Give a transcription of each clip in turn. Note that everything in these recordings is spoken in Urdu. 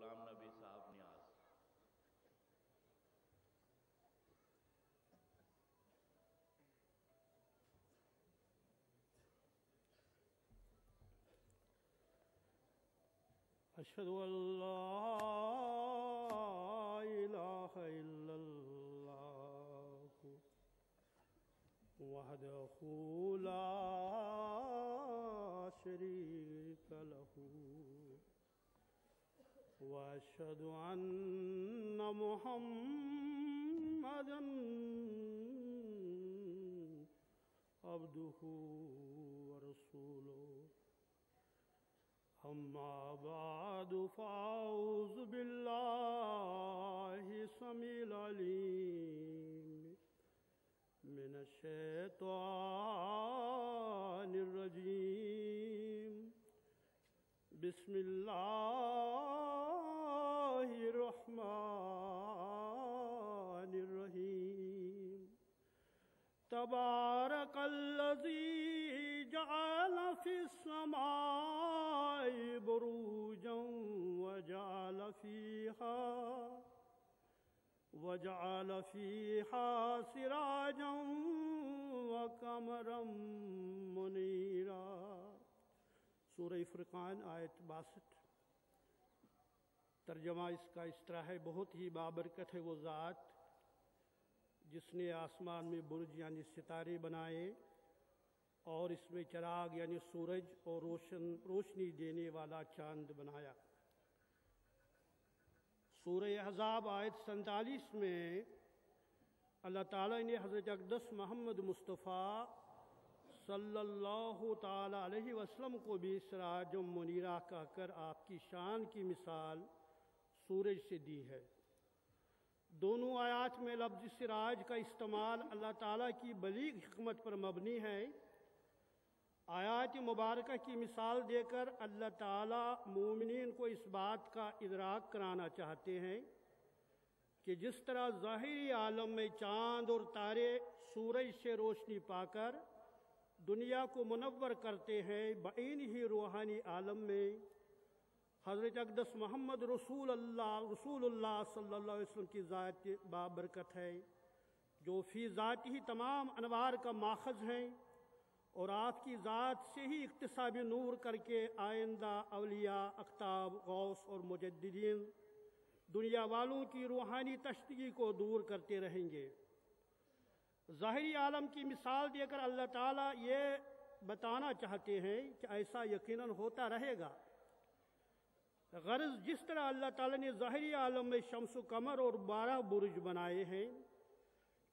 غلام نبی صاحب نیاز۔ اشہد ان لا الہ الا اللہ وحدہ لا شریک لہ واشہد ان محمدا عبدہ ورسولہ۔ اما بعد فاعوذ باللہ السمیع العلیم من الشیطان الرجیم۔ بسم اللہ الرحمن الرحیم۔ تبارک الذی جعل فی السماء بروجا وجعل فیہا سراجا وقمرا منیرا۔ سورہ فرقان آیت 62۔ ترجمہ اس کا اس طرح ہے: بہت ہی بابرکت ہے وہ ذات جس نے آسمان میں برج یعنی ستارے بنائے اور اس میں چراغ یعنی سورج اور روشنی دینے والا چاند بنایا۔ سورہ احزاب آیت 47 میں اللہ تعالیٰ نے حضرت اقدس محمد مصطفیٰ صلی اللہ تعالیٰ علیہ وسلم کو بھی سراج منیرہ کہہ کر آپ کی شان کی مثال سورج سے دی ہے۔ دونوں آیات میں لفظ سراج کا استعمال اللہ تعالیٰ کی بلیغ حکمت پر مبنی ہے۔ آیات مبارکہ کی مثال دے کر اللہ تعالیٰ مومنین کو اس بات کا ادراک کرانا چاہتے ہیں کہ جس طرح ظاہری عالم میں چاند اور تارے سورج سے روشنی پا کر دنیا کو منور کرتے ہیں، بعین ہی روحانی عالم میں حضرت اقدس محمد رسول اللہ صلی اللہ علیہ وسلم کی ذات بابرکت ہے، جو فی ذات ہی تمام انوار کا ماخذ ہیں اور آپ کی ذات سے ہی اکتساب نور کر کے آئندہ اولیاء، اقطاب، غوث اور مجددین دنیا والوں کی روحانی تشنگی کو دور کرتے رہیں گے۔ ظاہری عالم کی مثال دے کر اللہ تعالیٰ یہ بتانا چاہتے ہیں کہ ایسا یقیناً ہوتا رہے گا۔ غرض جس طرح اللہ تعالیٰ نے ظاہری عالم میں شمس و قمر اور 12 برج بنائے ہیں،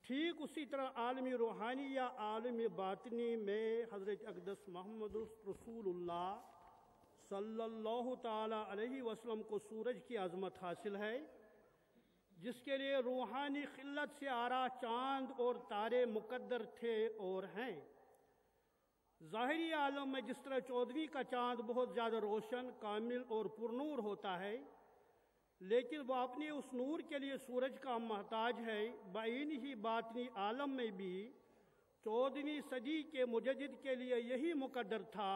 ٹھیک اسی طرح عالمی روحانی یا عالم باطنی میں حضرت اقدس محمد رسول اللہ صلی اللہ تعالیٰ علیہ وسلم کو سورج کی عظمت حاصل ہے، جس کے لیے روحانی خلت سے آرا چاند اور تارے مقدر تھے اور ہیں۔ ظاہری عالم میں جس طرح 14ویں کا چاند بہت زیادہ روشن، کامل اور پرنور ہوتا ہے، لیکن وہ اپنے اس نور کے لیے سورج کا محتاج ہے، بعین ہی باطنی عالم میں بھی 14ویں صدی کے مجدد کے لیے یہی مقدر تھا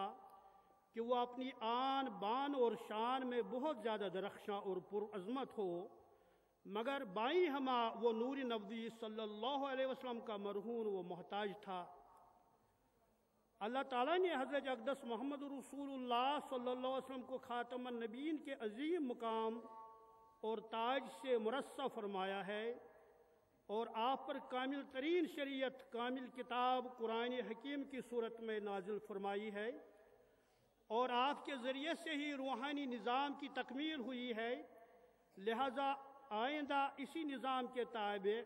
کہ وہ اپنی آن بان اور شان میں بہت زیادہ درخشاں اور پرعظمت ہو، مگر بائیں ہما وہ نور نبوی صلی اللہ علیہ وسلم کا مرہون وہ محتاج تھا۔ اللہ تعالیٰ نے حضرت اقدس محمد رسول اللہ صلی اللہ علیہ وسلم کو خاتم النبیین کے عظیم مقام اور تاج سے مرصع فرمایا ہے اور آپ پر کامل ترین شریعت، کامل کتاب قرآن حکیم کی صورت میں نازل فرمائی ہے اور آپ کے ذریعے سے ہی روحانی نظام کی تکمیل ہوئی ہے۔ لہذا آئندہ اسی نظام کے تابع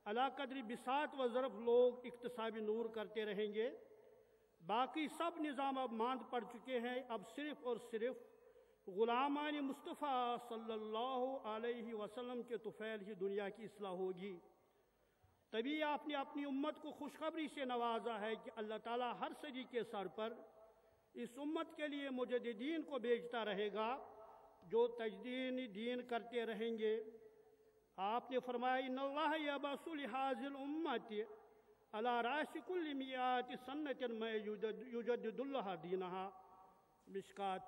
علی قدر بساط و ظرف لوگ اکتساب نور کرتے رہیں گے۔ باقی سب نظام اب ماند پڑ چکے ہیں، اب صرف اور صرف غلامان مصطفیٰ صلی اللہ علیہ وسلم کے طفیل ہی دنیا کی اصلاح ہوگی۔ تبھی آپ نے اپنی امت کو خوشخبری سے نوازا ہے کہ اللہ تعالیٰ ہر صدی کے سر پر اس امت کے لیے مجددین کو بھیجتا رہے گا جو تجدید دین کرتے رہیں گے۔ آپ نے فرمایا ان اللہ یبعث لہذه الامت علی راس کل مئات سنۃ ما یجدد لها دینها، مشکات۔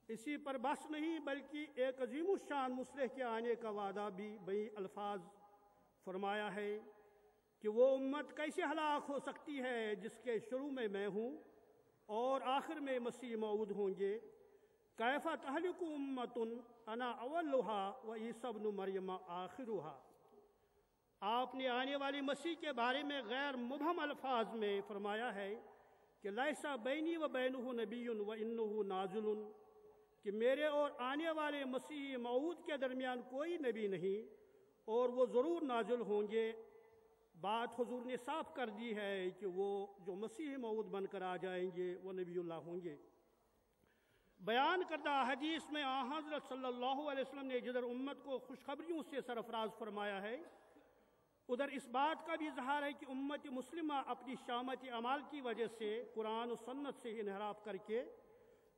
اسی پر بس نہیں بلکہ ایک عظیم الشان مصلح کے آنے کا وعدہ بھی بئی الفاظ فرمایا ہے کہ وہ امت کیسے ہلاک ہو سکتی ہے جس کے شروع میں ہوں اور آخر میں مسیح موعود ہوں گے. کیف تہلک امت انا اولها و عیسی ابن مریم آخرها. آپ نے آنے والی مسیح کے بارے میں غیر مبہم الفاظ میں فرمایا ہے کہ لیسا بینی و بینہ نبی و انہ نازل، کہ میرے اور آنے والے مسیح موعود کے درمیان کوئی نبی نہیں اور وہ ضرور نازل ہوں گے. بات حضور نے صاف کر دی ہے کہ وہ جو مسیح موعود بن کر آ جائیں گے وہ نبی اللہ ہوں گے. بیان کردہ حدیث میں حضرت صلی اللہ علیہ وسلم نے جدھر امت کو خوشخبریوں سے سرفراز فرمایا ہے، ادھر اس بات کا بھی اظہار ہے کہ امت مسلمہ اپنی شامت اعمال کی وجہ سے قرآن و سنت سے انحراف کر کے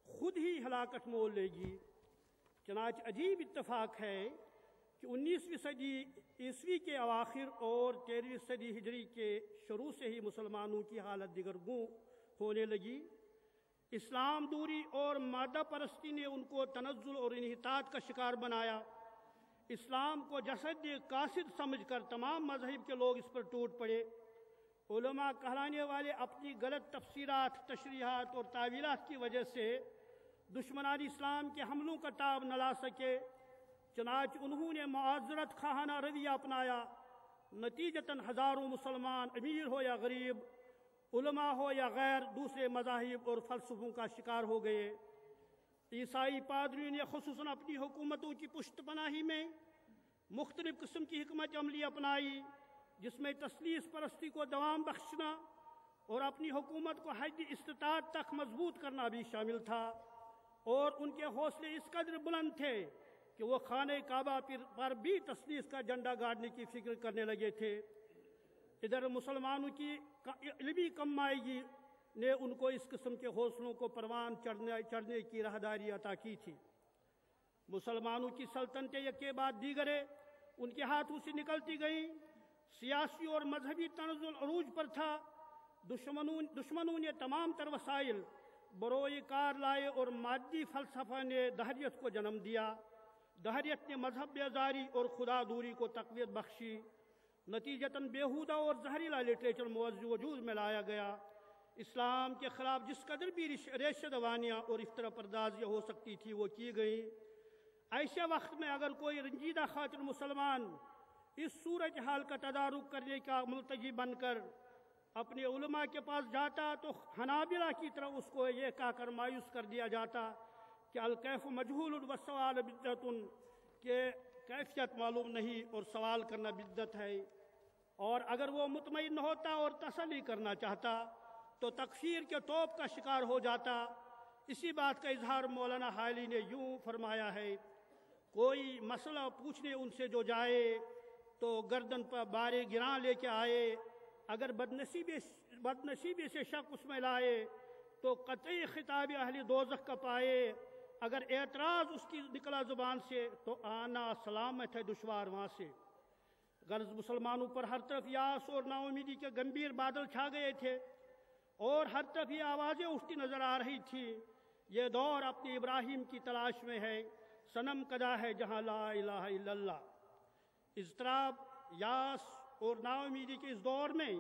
خود ہی ہلاکت مول لے گی. چنانچہ عجیب اتفاق ہے کہ 19ویں صدی عیسوی کے اواخر اور 13ویں صدی ہجری کے شروع سے ہی مسلمانوں کی حالت دیگرگوں ہونے لگی. اسلام دوری اور مادہ پرستی نے ان کو تنزل اور انحطاط کا شکار بنایا. اسلام کو جسد قاصد سمجھ کر تمام مذاہب کے لوگ اس پر ٹوٹ پڑے. علماء کہلانے والے اپنی غلط تفسیرات، تشریحات اور تعویلات کی وجہ سے دشمنان اسلام کے حملوں کا تاب نہ لا سکے. چنانچہ انہوں نے معذرت خواہانہ رویہ اپنایا. نتیجتاً ہزاروں مسلمان، امیر ہو یا غریب، علماء ہو یا غیر، دوسرے مذاہب اور فلسفوں کا شکار ہو گئے. عیسائی پادریوں نے خصوصاً اپنی حکومتوں کی پشت پناہی میں مختلف قسم کی حکمت عملی اپنائی، جس میں تثلیث پرستی کو دوام بخشنا اور اپنی حکومت کو حد استطاعت تک مضبوط کرنا بھی شامل تھا. اور ان کے حوصلے اس قدر بلند تھے کہ وہ خانہ کعبہ پر بھی تثلیث کا جھنڈا گاڑنے کی فکر کرنے لگے تھے. ادھر مسلمانوں کی علمی کمائیگی نے ان کو اس قسم کے حوصلوں کو پروان چڑھنے کی راہداری عطا کی تھی. مسلمانوں کی سلطنتیں یکے بعد دیگرے ان کے ہاتھوں سے نکلتی گئیں. سیاسی اور مذہبی تنزل عروج پر تھا. دشمنوں نے تمام تر وسائل بروئے کار لائے اور مادی فلسفہ نے دہریت کو جنم دیا. دہریت نے مذہب بیزاری اور خدا دوری کو تقویت بخشی. نتیجتاً بیہودہ اور زہریلا لٹریچر وجود میں لایا گیا. اسلام کے خلاف جس قدر بھی ریشہ دوانیاں اور افطرا پردازیاں ہو سکتی تھی وہ کی گئیں. ایسے وقت میں اگر کوئی رنجیدہ خاطر مسلمان اس صورتحال کا تدارک کرنے کا ملتجی بن کر اپنے علماء کے پاس جاتا تو حنابلہ کی طرح اس کو یہ کہہ کر مایوس کر دیا جاتا کہ الکیف مجہول والسوال بدعت، کہ کیفیت معلوم نہیں اور سوال کرنا بدعت ہے. اور اگر وہ مطمئن ہوتا اور تسلی کرنا چاہتا تو تکفیر کے توپ کا شکار ہو جاتا. اسی بات کا اظہار مولانا حائلی نے یوں فرمایا ہے: کوئی مسئلہ پوچھنے ان سے جو جائے تو گردن پر بارے گراں لے کے آئے. اگر بدنصیبی سے شک اس میں لائے تو قطعی خطاب اہل دوزخ کا پائے. اگر اعتراض اس کی نکلا زبان سے تو آنا سلامت ہے دشوار وہاں سے. غرض مسلمانوں پر ہر طرف یاس اور نا امیدی کے گمبھیر بادل چھا گئے تھے اور ہر طرف یہ آوازیں اٹھتی نظر آ رہی تھی: یہ دور اپنے ابراہیم کی تلاش میں ہے، صنم کدا ہے جہاں لا الہ الا اللہ. اضطراب، یاس اور نا امیدی کے اس دور میں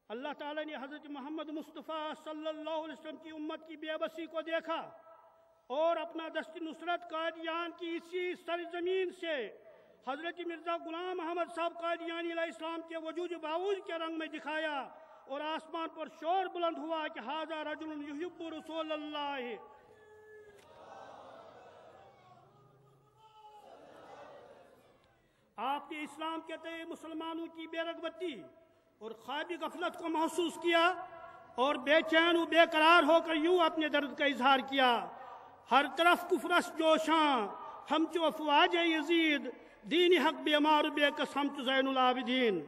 اللہ تعالیٰ نے حضرت محمد مصطفیٰ صلی اللہ علیہ وسلم کی امت کی بے بسی کو دیکھا اور اپنا دست نصرت قادیان کی اسی سرزمین سے حضرت مرزا غلام احمد صاحب قادیانی علیہ السلام کے وجود باوجھ کے رنگ میں دکھایا اور آسمان پر شور بلند ہوا کہ ھذا رجل یحب رسول اللہ. آپ نے اسلام کے تئیں مسلمانوں کی بے رغبتی اور خوابی غفلت کو محسوس کیا اور بے چین و بے قرار ہو کر یوں اپنے درد کا اظہار کیا: ہر طرف کفرس جوشاں ہم چو افواج یزید، دین حق بیمار بے کس ہم چو زین العابدین.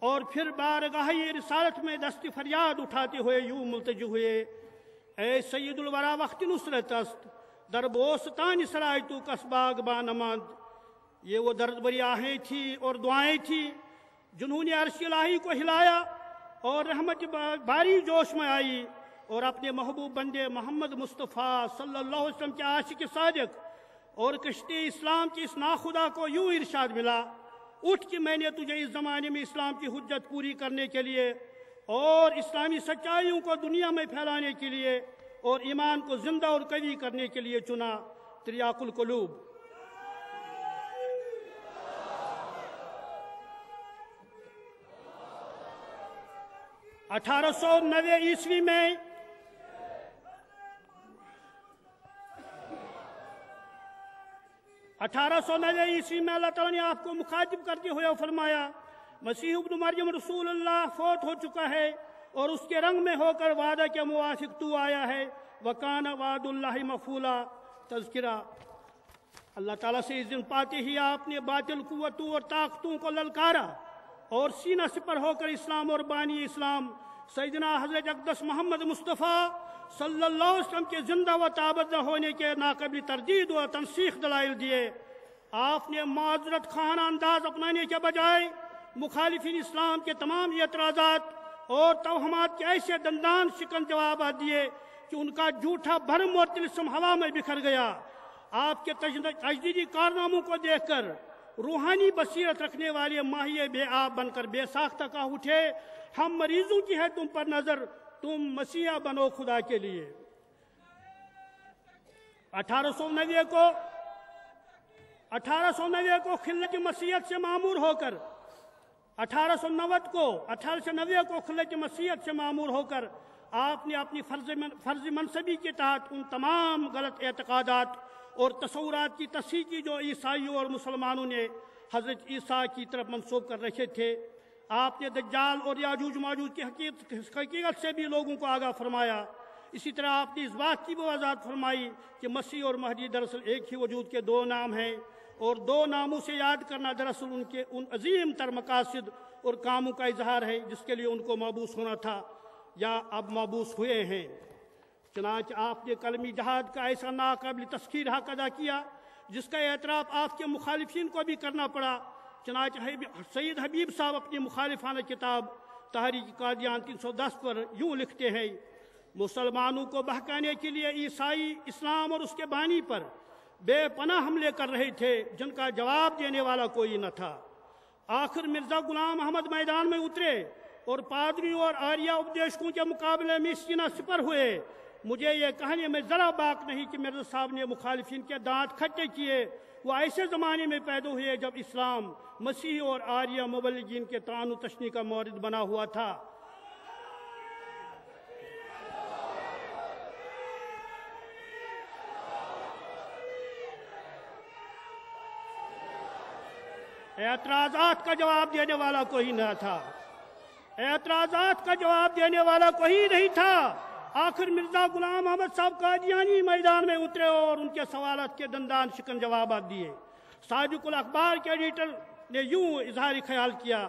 اور پھر بارگاہ رسالت میں دست فریاد اٹھاتے ہوئے یوں ملتجی ہوئے: اے سید الورا وقت نصرت است، در بوستان سرائے تو کس باغ بانماند. یہ وہ درد بری آہیں تھی اور دعائیں تھیں جنہوں نے عرش الہی کو ہلایا اور رحمت باری جوش میں آئی اور اپنے محبوب بندے محمد مصطفیٰ صلی اللہ علیہ وسلم کے عاشق صادق اور کشتی اسلام کی اس ناخدا کو یوں ارشاد ملا، اٹھ کہ میں نے تجھے اس زمانے میں اسلام کی حجت پوری کرنے کے لیے اور اسلامی سچائیوں کو دنیا میں پھیلانے کے لیے اور ایمان کو زندہ اور قوی کرنے کے لیے چنا۔ تریاق القلوب۔ 1890 عیسوی میں اللہ تعالیٰ نے آپ کو مخاطب کرتے ہوئے فرمایا، مسیح ابن مریم رسول اللہ فوت ہو چکا ہے اور اس کے رنگ میں ہو کر وعدہ کے موافق تو آیا ہے، وَكَانَ وَعْدُ اللَّهِ مَفْعُولًا۔ تذکرہ۔ اللہ تعالیٰ سے اس دن پاتے ہی آپ نے باطل قوتوں اور طاقتوں کو للکارا اور سینہ سپر ہو کر اسلام اور بانی اسلام سیدنا حضرت اقدس محمد مصطفیٰ صلی اللہ علیہ وسلم کے زندہ و تابندہ ہونے کے ناقابل تردید و تنسیخ دلائل دیے۔ آپ نے معذرت خانہ انداز اپنانے کے بجائے مخالفین اسلام کے تمام اعتراضات اور توہمات کے ایسے دندان شکن جوابات دیے کہ ان کا جھوٹا بھرم اور طلسم ہوا میں بکھر گیا۔ آپ کے تجدیدی کارناموں کو دیکھ کر روحانی بصیرت رکھنے والے ماہی بے آب بن کر بے ساختہ کہہ اٹھے، ہم مریضوں کی ہے تم پر نظر، تم مسیحا بنو خدا کے لیے۔ 1890 کو خلت مسیحیت سے معمور ہو کر 1890 کو خلت مسیحیت سے معمور ہو کر آپ نے اپنی فرض منصبی کے تحت ان تمام غلط اعتقادات اور تصورات کی تصحیح کی جو عیسائیوں اور مسلمانوں نے حضرت عیسیٰ کی طرف منسوب کر رکھے تھے۔ آپ نے دجال اور یاجوج ماجوج کی حقیقت سے بھی لوگوں کو آگاہ فرمایا۔ اسی طرح آپ نے اس بات کی بھی وضاحت فرمائی کہ مسیح اور مہدی دراصل ایک ہی وجود کے دو نام ہیں اور دو ناموں سے یاد کرنا دراصل ان کے ان عظیم تر مقاصد اور کاموں کا اظہار ہے جس کے لیے ان کو مبعوث ہونا تھا یا اب مبعوث ہوئے ہیں۔ چنانچہ آپ نے کلمی جہاد کا ایسا ناقابل تسخیر حق ادا کیا جس کا اعتراف آپ کے مخالفین کو بھی کرنا پڑا۔ چنانچہ سید حبیب صاحب اپنی مخالفانہ کتاب تحریک قادیان 310 پر یوں لکھتے ہیں، مسلمانوں کو بہکانے کے لیے عیسائی اسلام اور اس کے بانی پر بے پناہ حملے کر رہے تھے جن کا جواب دینے والا کوئی نہ تھا۔ آخر مرزا غلام احمد میدان میں اترے اور پادریوں اور آریہ اپدیشکوں کے مقابلے میں سینہ سپر ہوئے۔ مجھے یہ کہنے میں ذرا باک نہیں کہ مرزا صاحب نے مخالفین کے دانت کھٹے کیے۔ وہ ایسے زمانے میں پیدا ہوئے جب اسلام مسیح اور آریہ مبلغین کے طعن و تشنیع کا مورد بنا ہوا تھا۔ اعتراضات کا جواب دینے والا کوئی نہ تھا، اعتراضات کا جواب دینے والا کوئی نہیں تھا۔ آخر مرزا غلام احمد صاحب قادیانی میدان میں اترے اور ان کے سوالات کے دندان شکن جوابات دیے۔ صادق الاخبار کے ایڈیٹر نے یوں اظہار خیال کیا،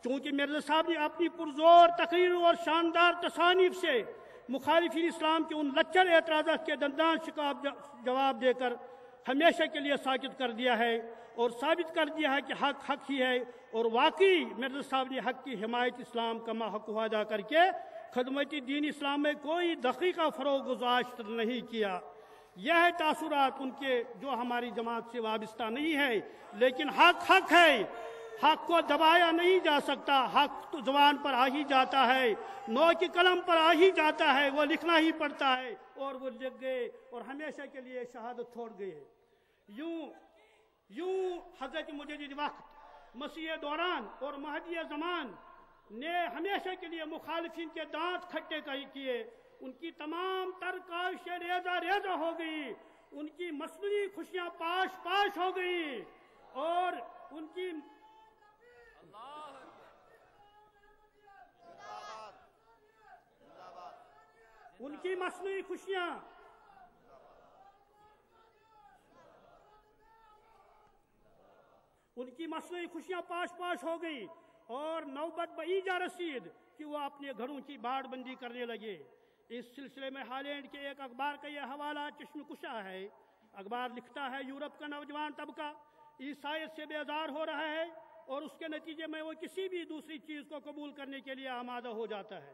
چونکہ مرزا صاحب نے اپنی پرزور تقریروں اور شاندار تصانیف سے مخالفین اسلام کے ان لچر اعتراضات کے دندان شکن جواب دے کر ہمیشہ کے لیے ساکت کر دیا ہے اور ثابت کر دیا ہے کہ حق حق ہی ہے، اور واقعی مرزا صاحب نے حق کی حمایت اسلام کا حق ادا کر کے خدمت دین اسلام میں کوئی دقیقہ فروغ گذاشت نہیں کیا۔ یہ ہے تاثرات ان کے جو ہماری جماعت سے وابستہ نہیں ہے، لیکن حق حق ہے، حق کو دبایا نہیں جا سکتا، حق تو زبان پر آ ہی جاتا ہے، نو کی قلم پر آ ہی جاتا ہے، وہ لکھنا ہی پڑتا ہے، اور وہ لکھ گئے اور ہمیشہ کے لیے شہادت چھوڑ گئے۔ یوں حضرت مجدد وقت، مسیح دوران اور مہدی زمان نے ہمیشہ کے لیے مخالفین کے دانت کھٹے کیے، ان کی تمام تر کاوشیں ریزہ ریزہ ہو گئی، ان کی مصنوعی خوشیاں پاش پاش ہو گئی، اور ان کی مصنوعی خوشیاں پاش پاش ہو گئی، اور نوبت بئی جا رسید کہ وہ اپنے گھروں کی باڑ بندی کرنے لگے۔ اس سلسلے میں ہالینڈ کے ایک اخبار کا یہ حوالہ چشم کشا ہے۔ اخبار لکھتا ہے، یورپ کا نوجوان طبقہ عیسائیت سے بیزار ہو رہا ہے اور اس کے نتیجے میں وہ کسی بھی دوسری چیز کو قبول کرنے کے لیے آمادہ ہو جاتا ہے۔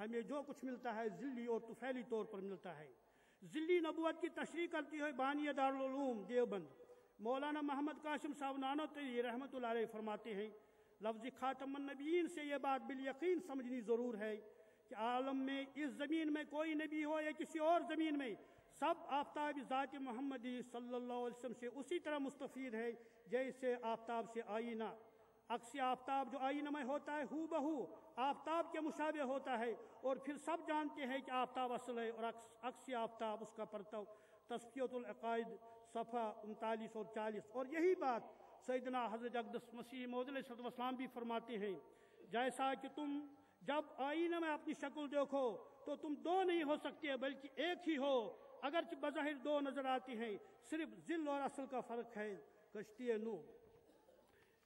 ہمیں جو کچھ ملتا ہے ذلی اور طفیلی طور پر ملتا ہے۔ ذلی نبوت کی تشریح کرتی ہوئے بانی دارالعلوم دیوبند مولانا محمد قاسم صاحب نانوتوی رحمۃ اللہ علیہ فرماتے ہیں، لفظ خاتم النبیین سے یہ بات بالیقین سمجھنی ضرور ہے کہ عالم میں اس زمین میں کوئی نبی ہو یا کسی اور زمین میں، سب آفتاب ذات محمدی صلی اللہ علیہ وسلم سے اسی طرح مستفید ہے جیسے آفتاب سے آئینہ۔ عکس آفتاب جو آئینہ میں ہوتا ہے ہو بہو آفتاب کے مشابہ ہوتا ہے، اور پھر سب جانتے ہیں کہ آفتاب اصل ہے اور عکس آفتاب اس کا پرتو۔ تزکیۃ العقائد صفحہ 39 اور 40۔ اور یہی بات سیدنا حضرت اقدس مسیح موعود علیہ السلام بھی فرماتے ہیں، جیسا کہ تم جب آئینہ میں اپنی شکل دیکھو تو تم دو نہیں ہو سکتے بلکہ ایک ہی ہو، اگرچہ بظاہر دو نظر آتے ہیں، صرف ذل اور اصل کا فرق ہے۔ کشتی نوح۔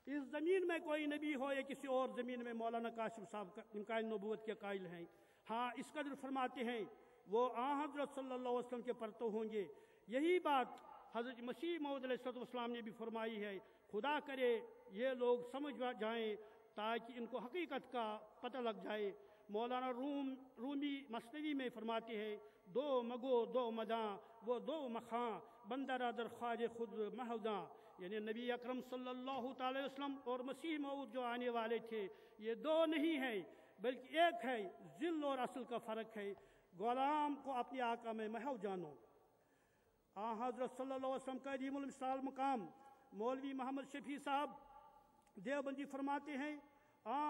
اس زمین میں کوئی نبی ہو یا کسی اور زمین میں، مولانا قاسم صاحب کا امکان نبوت کے قائل ہیں۔ ہاں اس قدر فرماتے ہیں وہ حضرت صلی اللہ علیہ وسلم کے پرتو ہوں گے۔ یہی بات حضرت مسیح موعود علیہ السلام نے بھی فرمائی ہے۔ خدا کرے یہ لوگ سمجھ جائیں تاکہ ان کو حقیقت کا پتہ لگ جائے۔ مولانا رومی مثنوی میں فرماتے ہیں، دو مگو دو مداں وہ دو مخاں بندر در خواج خود مہوداں، یعنی نبی اکرم صلی اللہ تعالی وسلم اور مسیح موعود جو آنے والے تھے یہ دو نہیں ہیں بلکہ ایک ہے، ذل اور اصل کا فرق ہے۔ غلام کو اپنے آقا میں محو جانو۔ حضرت صلی اللہ علیہ وسلم کا عظیم المثال مقام مولوی محمد شفیع صاحب دیوبندی فرماتے ہیں،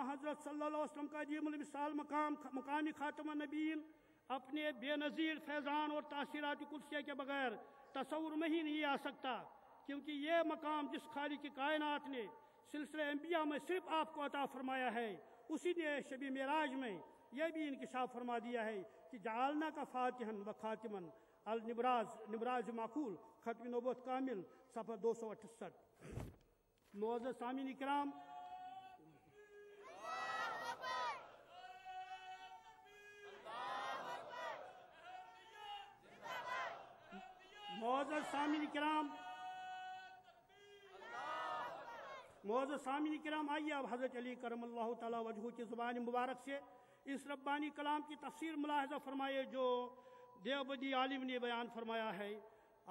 حضرت صلی اللہ علیہ وسلم کا عظیم المثال مقامی خاتم النبیین اپنے بے نظیر فیضان اور تاثیرات قدسیہ کے بغیر تصور میں ہی نہیں آ سکتا، کیونکہ یہ مقام جس خالق کی کائنات نے سلسلہ انبیاء میں صرف آپ کو عطا فرمایا ہے، اسی نے شب معراج میں یہ بھی انکشاف فرما دیا ہے کہ جعلنا کا فاتحن و خاتمن النبراز معقول ختم نبوت کامل صفحہ 268۔ معزز سامعین کرام، معزز سامعین کرام، آئیے اب حضرت علی کرم اللہ تعالیٰ وجہہ کی زبان مبارک سے اس ربانی کلام کی تفسیر ملاحظہ فرمائے جو دیوبندی عالم نے بیان فرمایا ہے۔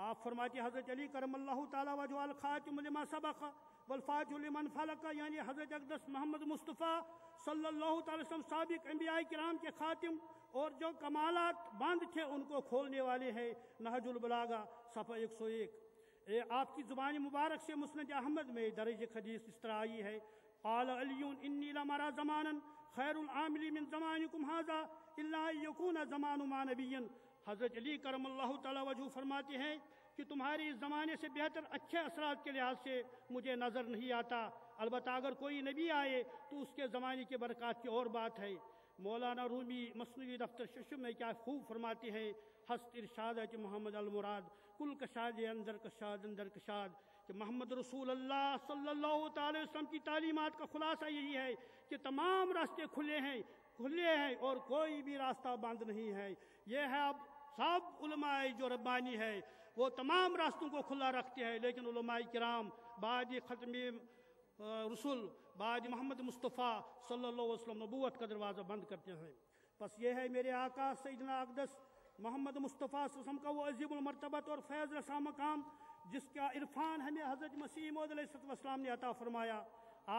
آپ فرماتے حضرت علی کرم اللہ تعالیٰ وجہہ الخاتم لما سبق والفاتح لمن فلق، یعنی حضرت اقدس محمد مصطفیٰ صلی اللہ تعالی وسلم سابق انبیاء کرام کے خاتم اور جو کمالات بند تھے ان کو کھولنے والے ہیں۔ نہج البلاغہ صفحہ 101۔ آپ کی زبان مبارک سے مسند احمد میں درج حدیث اس طرح آئی ہے، قال علی انی لمرا زمانا خیر العامل من زمانکم ھذا الا ان یکون زمان ما نبی۔ حضرت علی کرم اللہ تعالیٰ وجہ فرماتے ہیں کہ تمہاری اس زمانے سے بہتر اچھے اثرات کے لحاظ سے مجھے نظر نہیں آتا، البتہ اگر کوئی نبی آئے تو اس کے زمانے کی برکات کی اور بات ہے۔ مولانا رومی مثنوی دفتر ششم میں کیا خوب فرماتے ہیں، ہست ارشاد ہے کہ محمد المراد کل کشاد اندر کشاد اندر کشاد، کہ محمد رسول اللہ صلی اللہ تعالی وسلم کی تعلیمات کا خلاصہ یہی ہے کہ تمام راستے کھلے ہیں اور کوئی بھی راستہ بند نہیں ہے۔ یہ ہے اب سب علماء جو ربانی ہے وہ تمام راستوں کو کھلا رکھتے ہیں، لیکن علماء کرام بعد ختم رسول بعد محمد مصطفیٰ صلی اللہ علیہ وسلم نبوت کا دروازہ بند کرتے ہیں۔ بس یہ ہے میرے آقا سیدنا اقدس محمد مصطفیٰ صلی اللہ علیہ وسلم کا وہ عظیم المرتبت اور فیض رساں مقام جس کا عرفان ہمیں حضرت مسیح موعود علیہ السلام نے عطا فرمایا۔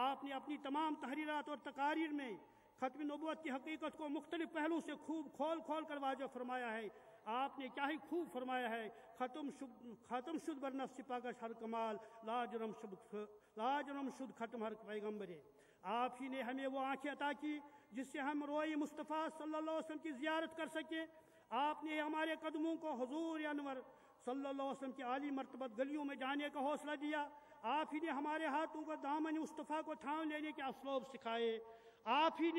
آپ نے اپنی تمام تحریرات اور تقاریر میں ختم نبوت کی حقیقت کو مختلف پہلو سے خوب کھول کر واضح فرمایا ہے۔ آپ نے کیا ہی خوب فرمایا ہے، ختم شد بر نفس پاکش ہر کمال لاجرم شد ختم ہر پیغمبر۔ آپ ہی نے ہمیں وہ آنکھیں عطا کی جس سے ہم روئے مصطفیٰ صلی اللہ علیہ وسلم کی زیارت کر سکیں۔ آپ نے ہمارے قدموں کو حضور انور صلی اللہ علیہ وسلم کی عالی مرتبت گلیوں میں جانے کا حوصلہ دیا۔ آپ ہی نے ہمارے ہاتھوں کو دامن مصطفیٰ کو تھام لینے کے اسلوب سکھائے۔ آپ ہی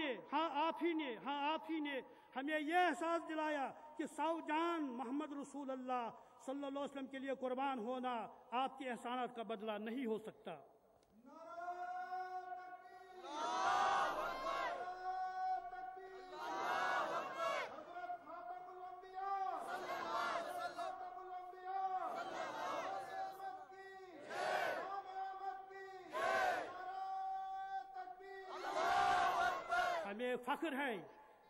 نے ہمیں یہ احساس دلایا کہ 100 جان محمد رسول اللہ صلی اللہ علیہ وسلم کے لیے قربان ہونا آپ کے احسانات کا بدلہ نہیں ہو سکتا۔ ہمیں فخر ہے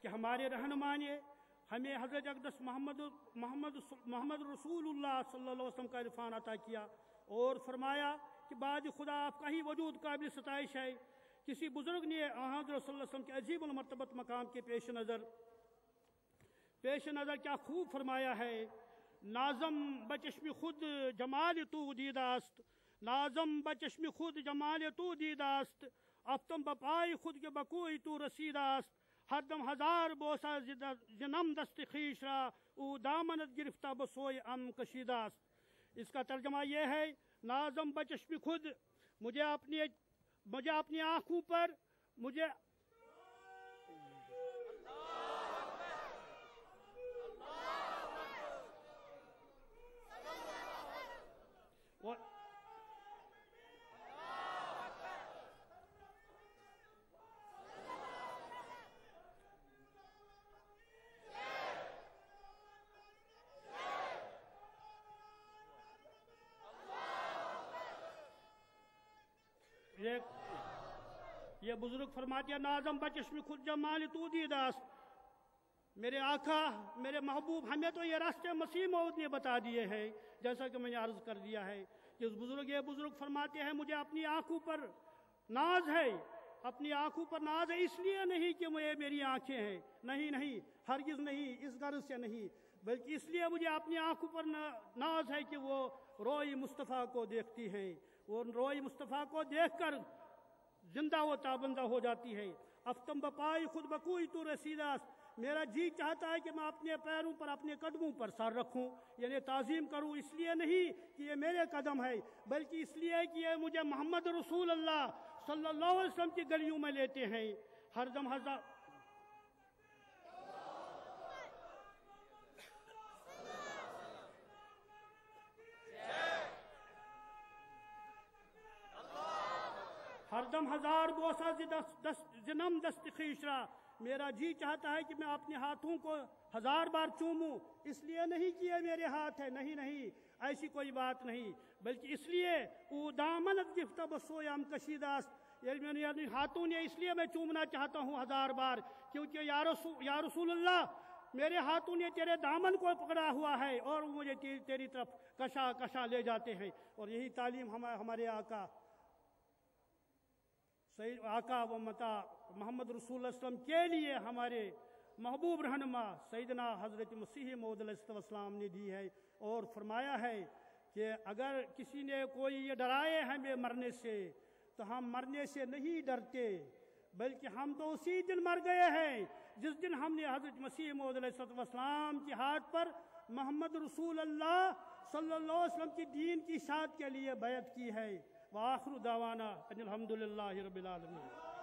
کہ ہمارے رہنما نے ہمیں حضرت اقدس محمد رسولullah صلی اللہ علیہ وسلم کا عرفان عطا کیا اور فرمایا کہ بعد خدا آپ کا ہی وجود قابل ستائش ہے۔ کسی بزرگ نے حضرت صلی اللہ علیہ وسلم کے عجیب المرتبت مقام کے پیش نظر کیا خوب فرمایا ہے، نازم بچشم خود جمال تو دیداست، نازم بچشم خود جمال تو دیداست، افتم بپائے خود کے بکوئی تو رسیداست، ہر دم ہزار بوسا جنم دست خیش را او دامنت گرفتہ بسوئے ام کشیداست۔ اس کا ترجمہ یہ ہے، نازم بچشم خود، مجھے اپنی آنکھوں پر یہ بزرگ فرماتے ہیں، نازم بچشم خود جمال تو دیداست، میرے آقا میرے محبوب ہمیں تو یہ راستے مسیح موعود نے بتا دیے ہیں، جیسا کہ میں نے عرض کر دیا ہے کہ یہ بزرگ فرماتے ہیں مجھے اپنی آنکھوں پر ناز ہے، اپنی آنکھوں پر ناز ہے، اس لیے نہیں کہ میری آنکھیں ہیں، نہیں ہرگز نہیں، اس غرض سے نہیں، بلکہ اس لیے مجھے اپنی آنکھوں پر ناز ہے کہ وہ روئی مصطفیٰ کو دیکھتی ہیں، وہ روئی مصطفیٰ کو دیکھ کر زندہ و تابندہ ہو جاتی ہے۔ افتم بپائی خود بکوئی تو رسیداست، میرا جی چاہتا ہے کہ میں اپنے پیروں پر اپنے قدموں پر سر رکھوں، یعنی تعظیم کروں، اس لیے نہیں کہ یہ میرے قدم ہے، بلکہ اس لیے کہ یہ مجھے محمد رسول اللہ صلی اللہ علیہ وسلم کی گلیوں میں لیتے ہیں۔ ہر دم ہزار بوسا جنم دست خیش را، میرا جی چاہتا ہے کہ میں اپنے ہاتھوں کو 1000 بار چوموں، اس لیے نہیں کہ یہ میرے ہاتھ ہے، نہیں ایسی کوئی بات نہیں، بلکہ اس لیے او دامنت گفتہ بسوئے ام کشیداست، یعنی ہاتھوں نے اس لیے میں چومنا چاہتا ہوں 1000 بار، کیونکہ یا رسول اللہ میرے ہاتھوں نے تیرے دامن کو پکڑا ہوا ہے اور مجھے تیری طرف کشا لے جاتے ہیں۔ اور یہی تعلیم ہمارے آقا و متا محمد رسول اللہ صلی اللہ علیہ وسلم کے لیے ہمارے محبوب رہنما سیدنا حضرت مسیح موعود علیہ السلام نے دی ہے، اور فرمایا ہے کہ اگر کسی نے کوئی یہ ڈرائے ہمیں مرنے سے تو ہم مرنے سے نہیں ڈرتے، بلکہ ہم تو اسی دن مر گئے ہیں جس دن ہم نے حضرت مسیح موعود علیہ السلام کے ہاتھ پر محمد رسول اللہ صلی اللہ علیہ وسلم کی دین کی اشاعت کے لیے بیعت کی ہے۔ وآخر دعوانا ان الحمدللہ رب العالمین۔